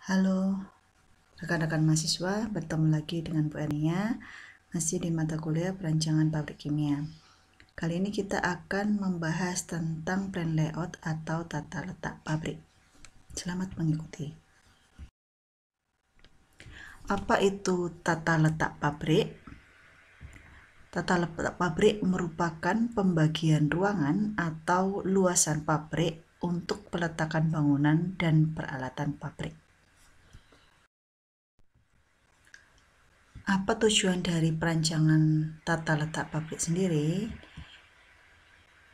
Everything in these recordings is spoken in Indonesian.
Halo rekan-rekan mahasiswa, bertemu lagi dengan Bu Ania, masih di mata kuliah perancangan pabrik kimia. Kali ini kita akan membahas tentang plan layout atau tata letak pabrik. Selamat mengikuti. Apa itu tata letak pabrik? Tata letak pabrik merupakan pembagian ruangan atau luasan pabrik untuk peletakan bangunan dan peralatan pabrik. Apa tujuan dari perancangan tata letak pabrik sendiri?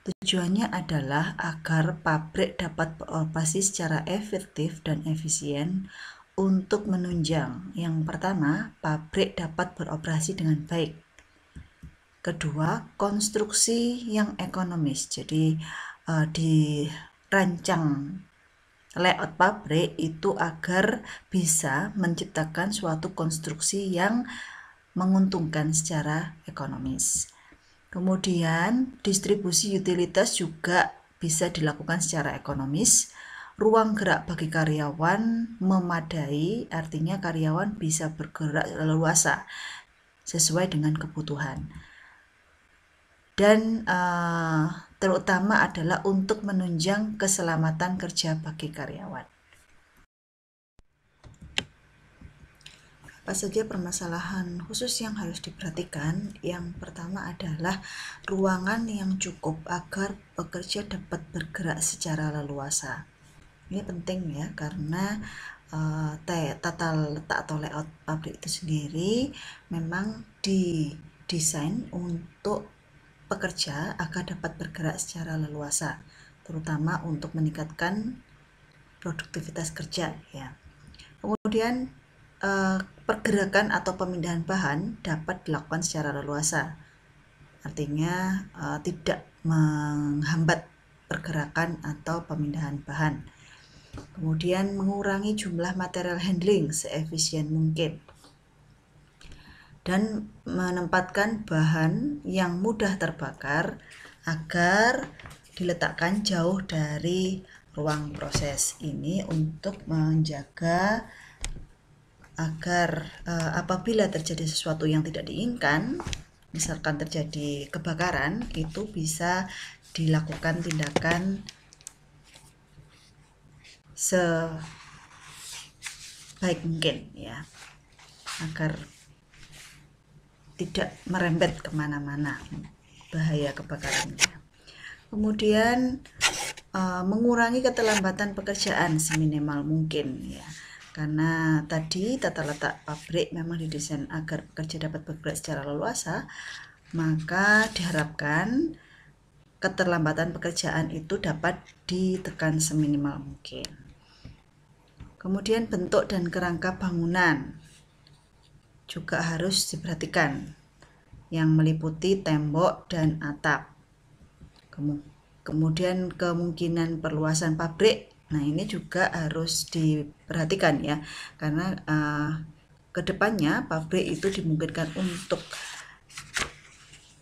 Tujuannya adalah agar pabrik dapat beroperasi secara efektif dan efisien untuk menunjang. Yang pertama, pabrik dapat beroperasi dengan baik. Kedua, konstruksi yang ekonomis. Jadi dirancang layout pabrik itu agar bisa menciptakan suatu konstruksi yang menguntungkan secara ekonomis. Kemudian distribusi utilitas juga bisa dilakukan secara ekonomis. Ruang gerak bagi karyawan memadai, artinya karyawan bisa bergerak leluasa sesuai dengan kebutuhan. Dan terutama adalah untuk menunjang keselamatan kerja bagi karyawan. Apa saja permasalahan khusus yang harus diperhatikan? Yang pertama adalah ruangan yang cukup agar pekerja dapat bergerak secara leluasa. Ini penting ya, karena tata letak atau layout pabrik itu sendiri memang didesain untuk pekerja agar dapat bergerak secara leluasa, terutama untuk meningkatkan produktivitas kerja ya. Kemudian pergerakan atau pemindahan bahan dapat dilakukan secara leluasa, artinya tidak menghambat pergerakan atau pemindahan bahan. Kemudian mengurangi jumlah material handling seefisien mungkin, dan menempatkan bahan yang mudah terbakar agar diletakkan jauh dari ruang proses. Ini untuk menjaga agar apabila terjadi sesuatu yang tidak diinginkan, misalkan terjadi kebakaran, itu bisa dilakukan tindakan sebaik mungkin ya, agar tidak merembet kemana-mana bahaya kebakarannya. Kemudian mengurangi keterlambatan pekerjaan seminimal mungkin ya, karena tadi tata letak pabrik memang didesain agar pekerja dapat bergerak secara leluasa, maka diharapkan keterlambatan pekerjaan itu dapat ditekan seminimal mungkin. Kemudian bentuk dan kerangka bangunan juga harus diperhatikan, yang meliputi tembok dan atap. Kemudian kemungkinan perluasan pabrik, nah ini juga harus diperhatikan ya, karena kedepannya pabrik itu dimungkinkan untuk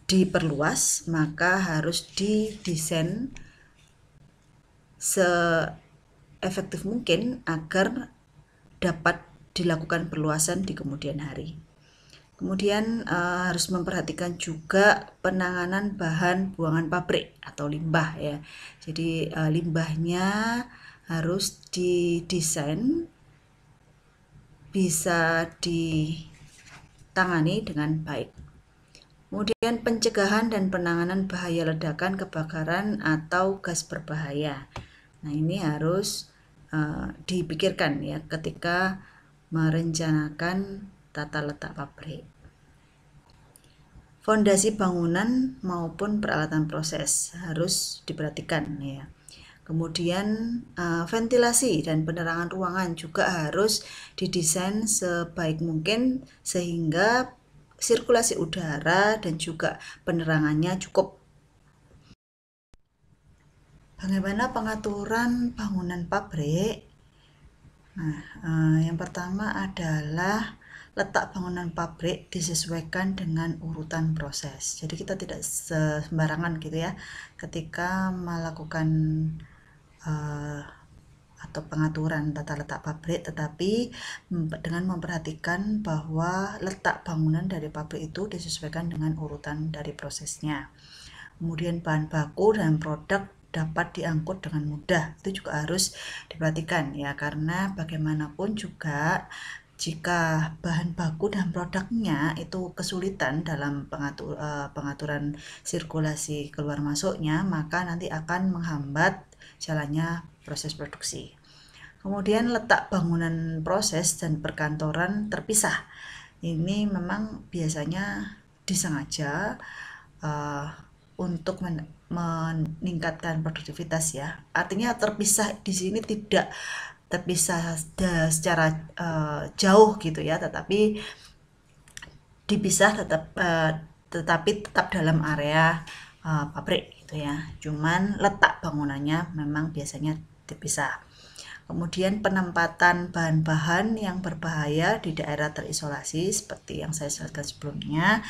diperluas, maka harus didesain seefektif mungkin agar dapat dilakukan perluasan di kemudian hari. Kemudian harus memperhatikan juga penanganan bahan buangan pabrik atau limbah ya. Jadi limbahnya harus didesain bisa ditangani dengan baik. Kemudian pencegahan dan penanganan bahaya ledakan, kebakaran atau gas berbahaya. Nah ini harus dipikirkan ya ketika merencanakan tata letak pabrik. Fondasi bangunan maupun peralatan proses harus diperhatikan ya. Kemudian ventilasi dan penerangan ruangan juga harus didesain sebaik mungkin sehingga sirkulasi udara dan juga penerangannya cukup. Bagaimana pengaturan bangunan pabrik? Nah, yang pertama adalah letak bangunan pabrik disesuaikan dengan urutan proses. Jadi kita tidak sembarangan gitu ya ketika melakukan atau pengaturan tata letak pabrik, tetapi dengan memperhatikan bahwa letak bangunan dari pabrik itu disesuaikan dengan urutan dari prosesnya. Kemudian bahan baku dan produk dapat diangkut dengan mudah, itu juga harus diperhatikan ya, karena bagaimanapun juga jika bahan baku dan produknya itu kesulitan dalam pengaturan sirkulasi keluar masuknya, maka nanti akan menghambat jalannya proses produksi. Kemudian letak bangunan proses dan perkantoran terpisah. Ini memang biasanya disengaja untuk meningkatkan produktivitas ya. Artinya terpisah di sini tidak terpisah secara jauh gitu ya, tetapi dipisah tetapi tetap dalam area pabrik gitu ya. Cuman letak bangunannya memang biasanya dipisah. Kemudian penempatan bahan-bahan yang berbahaya di daerah terisolasi seperti yang saya jelaskan sebelumnya.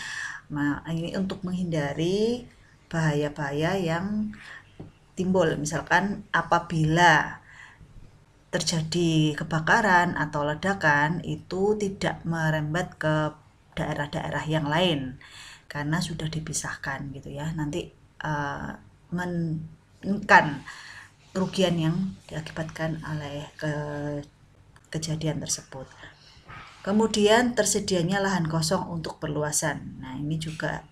Nah, ini untuk menghindari bahaya-bahaya yang timbul, misalkan apabila terjadi kebakaran atau ledakan itu tidak merembet ke daerah-daerah yang lain karena sudah dipisahkan gitu ya. Nanti menekan kerugian yang diakibatkan oleh kejadian tersebut. Kemudian tersedianya lahan kosong untuk perluasan. Nah, ini juga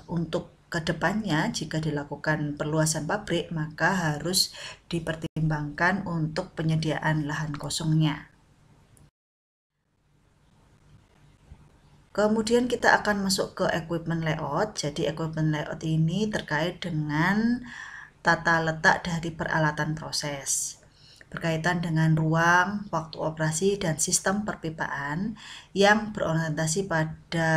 untuk kedepannya jika dilakukan perluasan pabrik maka harus dipertimbangkan untuk penyediaan lahan kosongnya. Kemudian kita akan masuk ke equipment layout. Jadi equipment layout ini terkait dengan tata letak dari peralatan proses, berkaitan dengan ruang, waktu operasi, dan sistem perpipaan yang berorientasi pada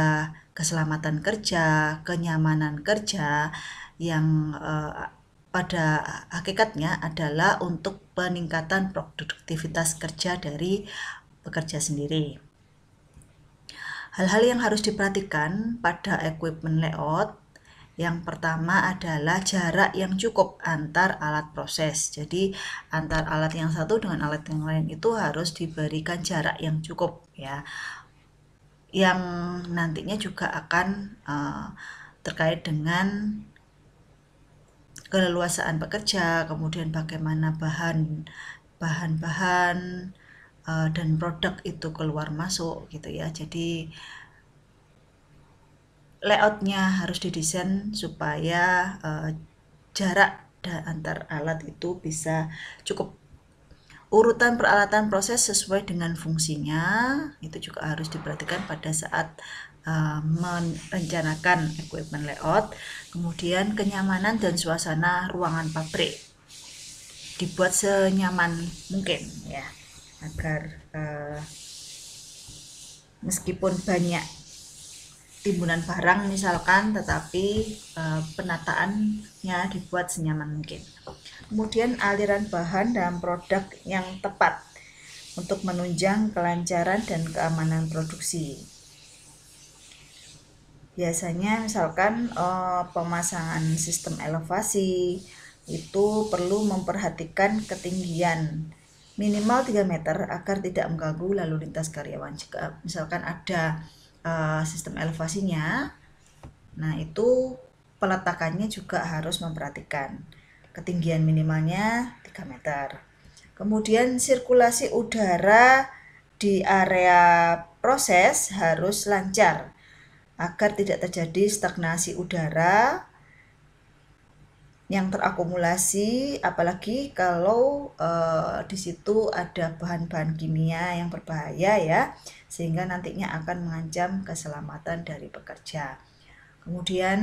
keselamatan kerja, kenyamanan kerja, yang pada hakikatnya adalah untuk peningkatan produktivitas kerja dari pekerja sendiri. Hal-hal yang harus diperhatikan pada equipment layout, yang pertama adalah jarak yang cukup antar alat proses. Jadi antar alat yang satu dengan alat yang lain itu harus diberikan jarak yang cukup ya. Yang nantinya juga akan terkait dengan keleluasaan pekerja, kemudian bagaimana bahan-bahan dan produk itu keluar masuk gitu ya. Jadi layoutnya harus didesain supaya jarak antar alat itu bisa cukup. Urutan peralatan proses sesuai dengan fungsinya itu juga harus diperhatikan pada saat merencanakan equipment layout. Kemudian kenyamanan dan suasana ruangan pabrik dibuat senyaman mungkin ya, agar meskipun banyak timbunan barang misalkan, tetapi penataannya dibuat senyaman mungkin. Kemudian aliran bahan dan produk yang tepat untuk menunjang kelancaran dan keamanan produksi. Biasanya misalkan pemasangan sistem elevasi itu perlu memperhatikan ketinggian minimal 3 meter agar tidak mengganggu lalu lintas karyawan. Jika misalkan ada sistem elevasinya, nah itu peletakannya juga harus memperhatikan ketinggian minimalnya 3 meter. Kemudian sirkulasi udara di area proses harus lancar agar tidak terjadi stagnasi udara yang terakumulasi, apalagi kalau di situ ada bahan-bahan kimia yang berbahaya ya, sehingga nantinya akan mengancam keselamatan dari pekerja. Kemudian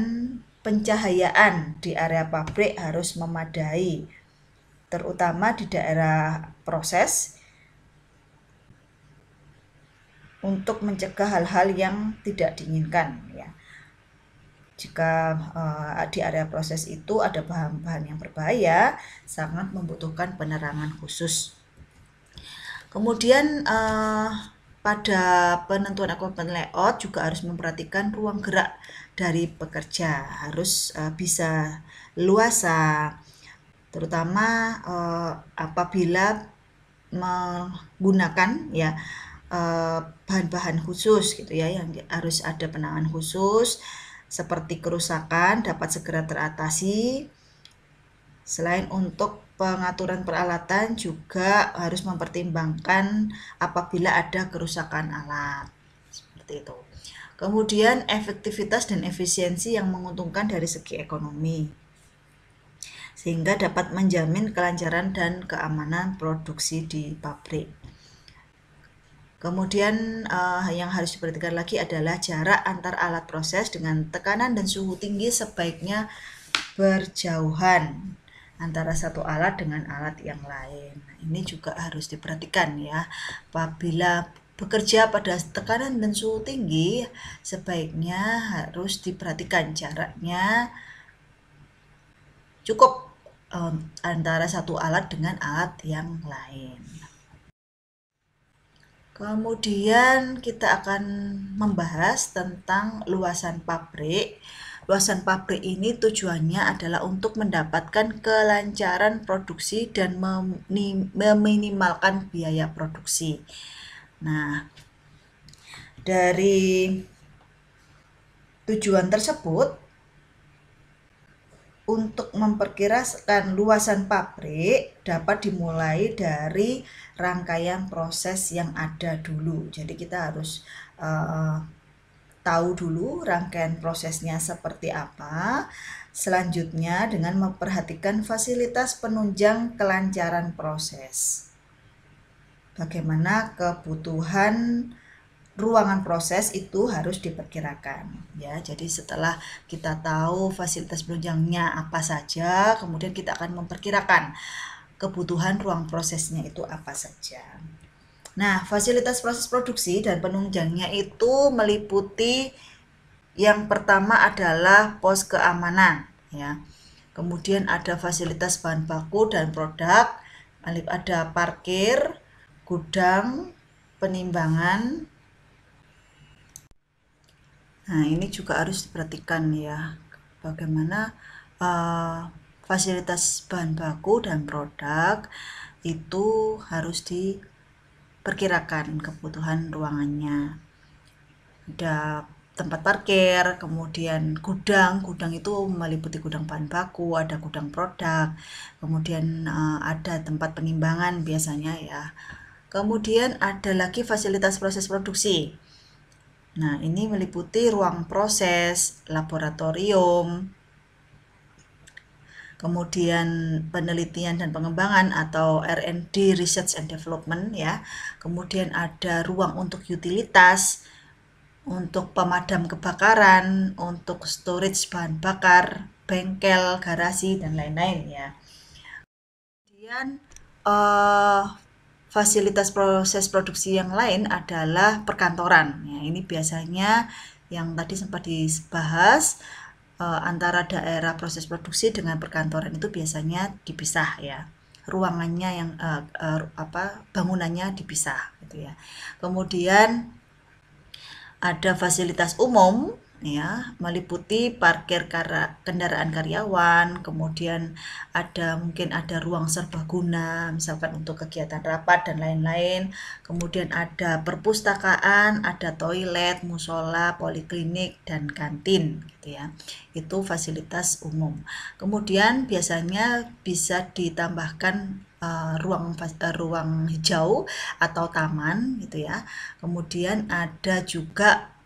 pencahayaan di area pabrik harus memadai, terutama di daerah proses, untuk mencegah hal-hal yang tidak diinginkan ya. Jika di area proses itu ada bahan-bahan yang berbahaya, sangat membutuhkan penerangan khusus. Kemudian pada penentuan equipment layout juga harus memperhatikan ruang gerak dari pekerja, harus bisa luasa, terutama apabila menggunakan ya bahan-bahan khusus gitu ya, yang harus ada penanganan khusus seperti kerusakan dapat segera teratasi. Selain untuk pengaturan peralatan juga harus mempertimbangkan apabila ada kerusakan alat seperti itu. Kemudian efektivitas dan efisiensi yang menguntungkan dari segi ekonomi, sehingga dapat menjamin kelancaran dan keamanan produksi di pabrik. Kemudian yang harus diperhatikan lagi adalah jarak antar alat proses dengan tekanan dan suhu tinggi sebaiknya berjauhan antara satu alat dengan alat yang lain. Ini juga harus diperhatikan ya. Apabila bekerja pada tekanan dan suhu tinggi, sebaiknya harus diperhatikan jaraknya cukup antara satu alat dengan alat yang lain. Kemudian kita akan membahas tentang luasan pabrik. Luasan pabrik ini tujuannya adalah untuk mendapatkan kelancaran produksi dan meminimalkan biaya produksi. Nah, dari tujuan tersebut, untuk memperkirakan luasan pabrik dapat dimulai dari rangkaian proses yang ada dulu. Jadi kita harus tahu dulu rangkaian prosesnya seperti apa. Selanjutnya dengan memperhatikan fasilitas penunjang kelancaran proses. Bagaimana kebutuhan ruangan proses itu harus diperkirakan ya. Jadi setelah kita tahu fasilitas penunjangnya apa saja, kemudian kita akan memperkirakan kebutuhan ruang prosesnya itu apa saja. Nah, fasilitas proses produksi dan penunjangnya itu meliputi yang pertama adalah pos keamanan ya. Kemudian ada fasilitas bahan baku dan produk, ada parkir, gudang, penimbangan. Nah, ini juga harus diperhatikan ya, bagaimana fasilitas bahan baku dan produk itu harus diperkirakan kebutuhan ruangannya. Ada tempat parkir, kemudian gudang itu meliputi gudang bahan baku, ada gudang produk, kemudian ada tempat penimbangan biasanya ya. Kemudian ada lagi fasilitas proses produksi. Nah, ini meliputi ruang proses, laboratorium, kemudian penelitian dan pengembangan atau R&D, Research and Development ya. Kemudian ada ruang untuk utilitas, untuk pemadam kebakaran, untuk storage bahan bakar, bengkel, garasi, dan lain-lain ya. Kemudian fasilitas proses produksi yang lain adalah perkantoran. Ya, ini biasanya yang tadi sempat dibahas antara daerah proses produksi dengan perkantoran itu biasanya dipisah ya. Ruangannya yang bangunannya dipisah gitu ya. Kemudian ada fasilitas umum ya, meliputi parkir kendaraan karyawan, kemudian mungkin ada ruang serbaguna misalkan untuk kegiatan rapat dan lain-lain. Kemudian ada perpustakaan, ada toilet, musola, poliklinik dan kantin gitu ya. Itu fasilitas umum. Kemudian biasanya bisa ditambahkan ruang hijau atau taman gitu ya. Kemudian ada juga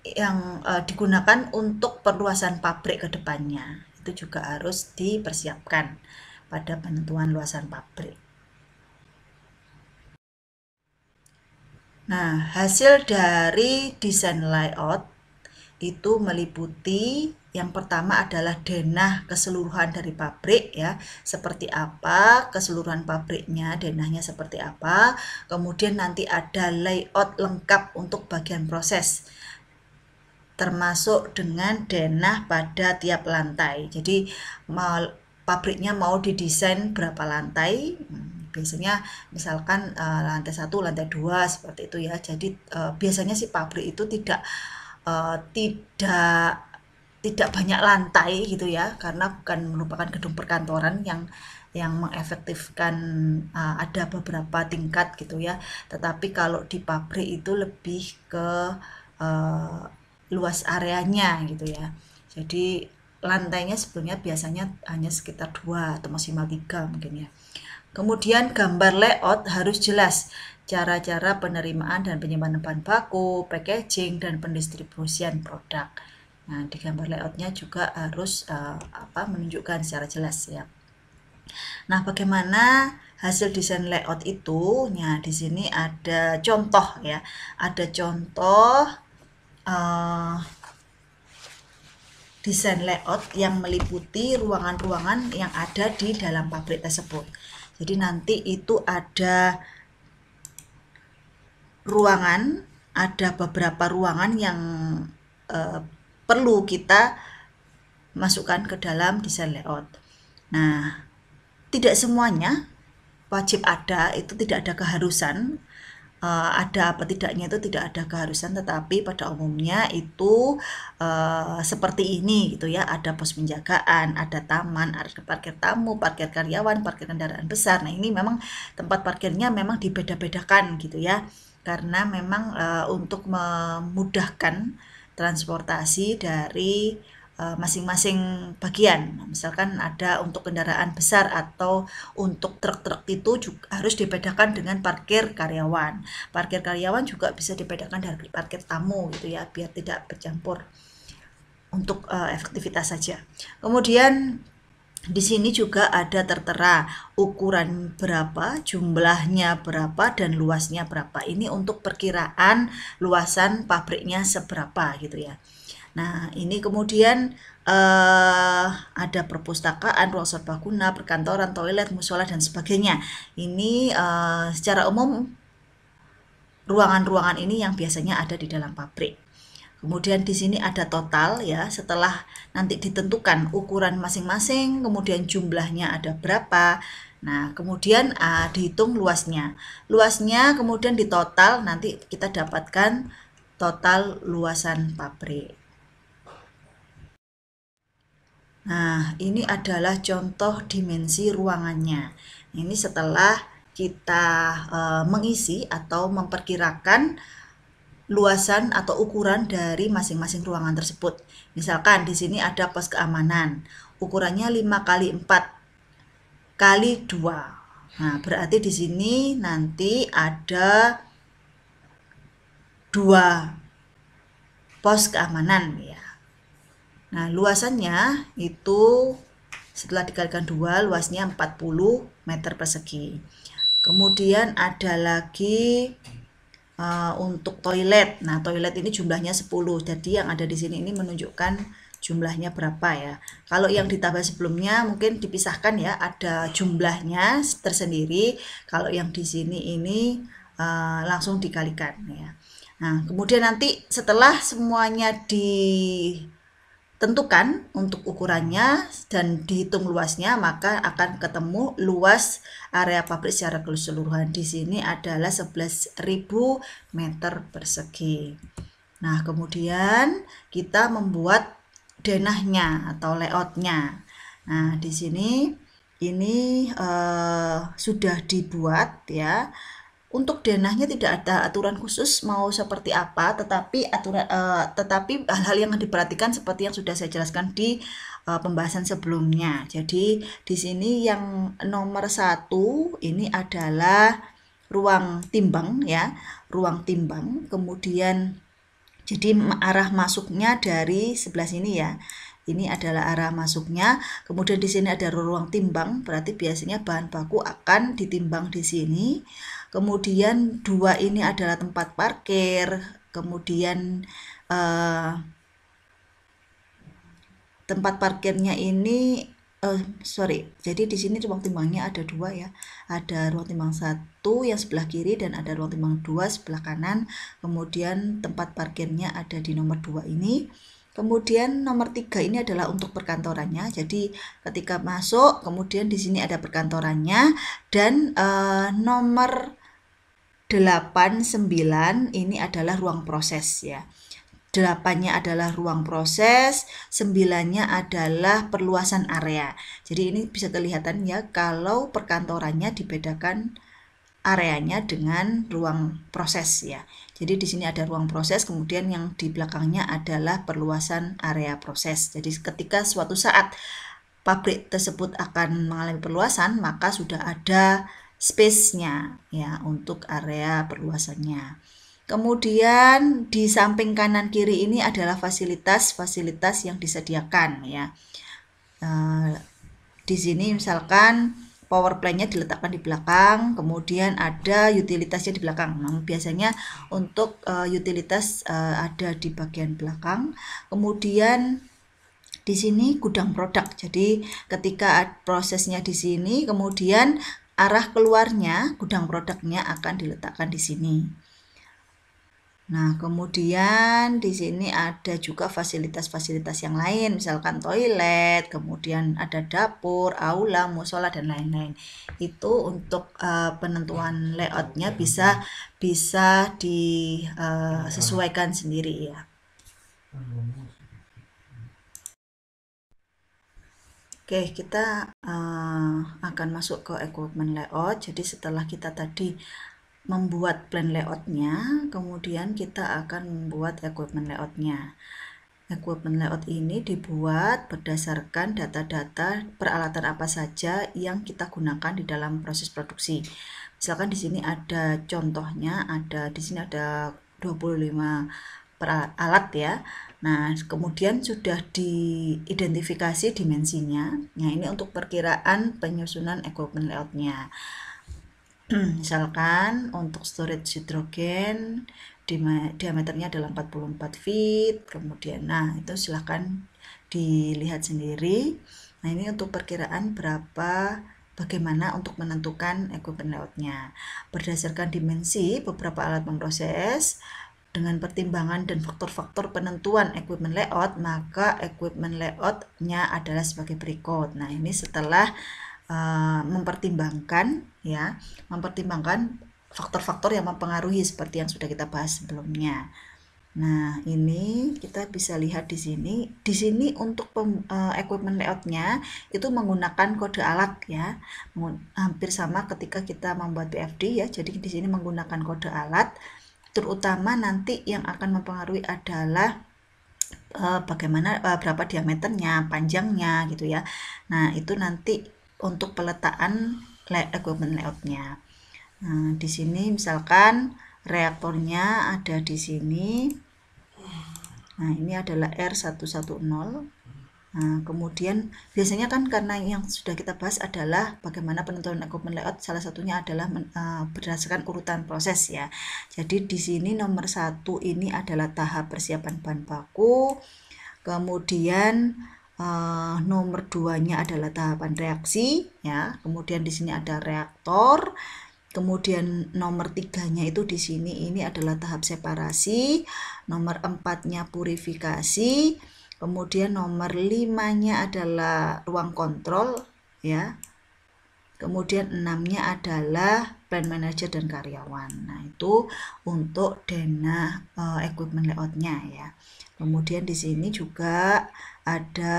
yang digunakan untuk perluasan pabrik ke depannya. Itu juga harus dipersiapkan pada penentuan luasan pabrik. Nah, hasil dari desain layout itu meliputi yang pertama adalah denah keseluruhan dari pabrik ya, seperti apa keseluruhan pabriknya, denahnya seperti apa. Kemudian nanti ada layout lengkap untuk bagian proses, termasuk dengan denah pada tiap lantai. Jadi pabriknya mau didesain berapa lantai, biasanya misalkan lantai 1, lantai 2 seperti itu ya. Jadi biasanya si pabrik itu tidak tidak banyak lantai gitu ya, karena bukan merupakan gedung perkantoran yang mengefektifkan ada beberapa tingkat gitu ya. Tetapi kalau di pabrik itu lebih ke luas areanya gitu ya. Jadi lantainya sebenarnya biasanya hanya sekitar 2 atau maksimal 3 mungkin ya. Kemudian gambar layout harus jelas cara-cara penerimaan dan penyimpanan bahan baku, packaging, dan pendistribusian produk. Nah, di gambar layoutnya juga harus menunjukkan secara jelas ya. Nah, bagaimana hasil desain layout itu? Nah, di sini ada contoh ya. Ada contoh desain layout yang meliputi ruangan-ruangan yang ada di dalam pabrik tersebut. Jadi nanti itu ada ruangan, ada beberapa ruangan yang perlu kita masukkan ke dalam desain layout. Nah, tidak semuanya wajib ada, itu tidak ada keharusan. Ada apa tidaknya itu tidak ada keharusan, tetapi pada umumnya itu seperti ini gitu ya, ada pos penjagaan, ada taman, ada parkir tamu, parkir karyawan, parkir kendaraan besar. Nah, ini memang tempat parkirnya memang dibeda-bedakan gitu ya, karena memang untuk memudahkan transportasi dari masing-masing bagian. Misalkan ada untuk kendaraan besar atau untuk truk-truk itu juga harus dibedakan dengan parkir karyawan. Parkir karyawan juga bisa dibedakan dari parkir tamu gitu ya, biar tidak bercampur untuk efektivitas saja. Kemudian di sini juga ada tertera ukuran berapa, jumlahnya berapa, dan luasnya berapa. Ini untuk perkiraan luasan pabriknya seberapa gitu ya. Nah, ini kemudian ada perpustakaan, ruang serbaguna, perkantoran, toilet, musola, dan sebagainya. Ini secara umum ruangan-ruangan ini yang biasanya ada di dalam pabrik. Kemudian di sini ada total ya, setelah nanti ditentukan ukuran masing-masing, kemudian jumlahnya ada berapa. Nah, kemudian dihitung luasnya. Luasnya kemudian ditotal, nanti kita dapatkan total luasan pabrik. Nah, ini adalah contoh dimensi ruangannya. Ini setelah kita mengisi atau memperkirakan luasan atau ukuran dari masing-masing ruangan tersebut. Misalkan di sini ada pos keamanan, ukurannya 5 kali 4 kali 2. Nah, berarti di sini nanti ada 2 pos keamanan ya. Nah, luasannya itu setelah dikalikan 2, luasnya 40 meter persegi. Kemudian ada lagi untuk toilet. Nah, toilet ini jumlahnya 10. Jadi yang ada di sini ini menunjukkan jumlahnya berapa ya. Kalau yang di tabel sebelumnya mungkin dipisahkan ya, ada jumlahnya tersendiri. Kalau yang di sini ini langsung dikalikan ya. Nah, kemudian nanti setelah semuanya ditentukan untuk ukurannya dan dihitung luasnya, maka akan ketemu luas area pabrik secara keseluruhan. Di sini adalah 11.000 meter persegi. Nah, kemudian kita membuat denahnya atau layoutnya. Nah, di sini ini sudah dibuat ya. Untuk denahnya tidak ada aturan khusus mau seperti apa, tetapi hal-hal yang diperhatikan seperti yang sudah saya jelaskan di pembahasan sebelumnya. Jadi di sini yang nomor 1 ini adalah ruang timbang ya, ruang timbang. Kemudian jadi arah masuknya dari sebelah sini ya. Ini adalah arah masuknya. Kemudian di sini ada ruang timbang, berarti biasanya bahan baku akan ditimbang di sini. Kemudian 2 ini adalah tempat parkir. Kemudian tempat parkirnya ini jadi di sini ruang timbangnya ada 2 ya. Ada ruang timbang 1 yang sebelah kiri dan ada ruang timbang 2 sebelah kanan. Kemudian tempat parkirnya ada di nomor 2 ini. Kemudian nomor 3 ini adalah untuk perkantorannya. Jadi ketika masuk, kemudian di sini ada perkantorannya dan nomor 8, 9 ini adalah ruang proses ya. 8-nya adalah ruang proses, 9-nya adalah perluasan area. Jadi ini bisa kelihatan ya kalau perkantorannya dibedakan areanya dengan ruang proses ya. Jadi di sini ada ruang proses, kemudian yang di belakangnya adalah perluasan area proses. Jadi ketika suatu saat pabrik tersebut akan mengalami perluasan, maka sudah ada space-nya ya untuk area perluasannya. Kemudian di samping kanan kiri ini adalah fasilitas-fasilitas yang disediakan ya. Di sini misalkan power plant-nya diletakkan di belakang, kemudian ada utilitasnya di belakang. Nah, biasanya untuk utilitas ada di bagian belakang. Kemudian di sini gudang produk. Jadi ketika prosesnya di sini, kemudian arah keluarnya gudang produknya akan diletakkan di sini. Nah, kemudian di sini ada juga fasilitas-fasilitas yang lain, misalkan toilet, kemudian ada dapur, aula, musola, dan lain-lain. Itu untuk penentuan layoutnya bisa disesuaikan sendiri ya. Oke, kita akan masuk ke equipment layout. Jadi setelah kita tadi membuat plan layoutnya, kemudian kita akan membuat equipment layoutnya. Equipment layout ini dibuat berdasarkan data-data peralatan apa saja yang kita gunakan di dalam proses produksi. Misalkan di sini ada contohnya, di sini ada 25 alat ya. Nah, kemudian sudah diidentifikasi dimensinya. Nah, ini untuk perkiraan penyusunan equipment layoutnya. Misalkan untuk storage hidrogen diameternya adalah 44 feet, kemudian nah itu silahkan dilihat sendiri. Nah, ini untuk perkiraan bagaimana untuk menentukan equipment layoutnya berdasarkan dimensi beberapa alat memproses. Dengan pertimbangan dan faktor-faktor penentuan equipment layout, maka equipment layoutnya adalah sebagai berikut. Nah, ini setelah mempertimbangkan faktor-faktor yang mempengaruhi seperti yang sudah kita bahas sebelumnya. Nah, ini kita bisa lihat di sini. Di sini untuk equipment layoutnya itu menggunakan kode alat ya, hampir sama ketika kita membuat BFD ya. Jadi di sini menggunakan kode alat, terutama nanti yang akan mempengaruhi adalah bagaimana berapa diameternya, panjangnya gitu ya. Nah, itu nanti untuk peletaan equipment layoutnya. Nah, di sini misalkan reaktornya ada di sini. Nah, ini adalah R110. Nah, kemudian biasanya kan karena yang sudah kita bahas adalah bagaimana penentuan equipment layout, salah satunya adalah berdasarkan urutan proses ya. Jadi di sini nomor 1 ini adalah tahap persiapan bahan baku. Kemudian nomor 2-nya adalah tahapan reaksi ya. Kemudian di sini ada reaktor. Kemudian nomor 3-nya itu di sini ini adalah tahap separasi. Nomor 4-nya purifikasi. Kemudian nomor 5-nya adalah ruang kontrol ya. Kemudian 6-nya adalah plant manager dan karyawan. Nah, itu untuk denah equipment layoutnya ya. Kemudian di sini juga ada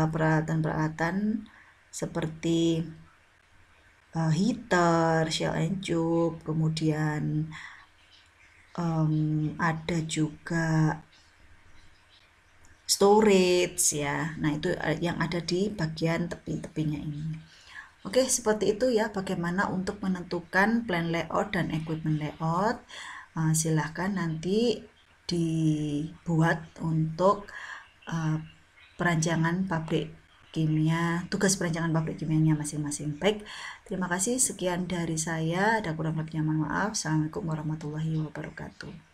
peralatan-peralatan seperti heater, shell and tube, kemudian ada juga storage ya. Nah, itu yang ada di bagian tepi-tepinya ini. Oke, seperti itu ya bagaimana untuk menentukan plan layout dan equipment layout. Silahkan nanti dibuat untuk perancangan pabrik kimia, tugas perancangan pabrik kimianya masing-masing. Baik, terima kasih. Sekian dari saya. Ada kurang lebihnya mohon maaf. Assalamualaikum warahmatullahi wabarakatuh.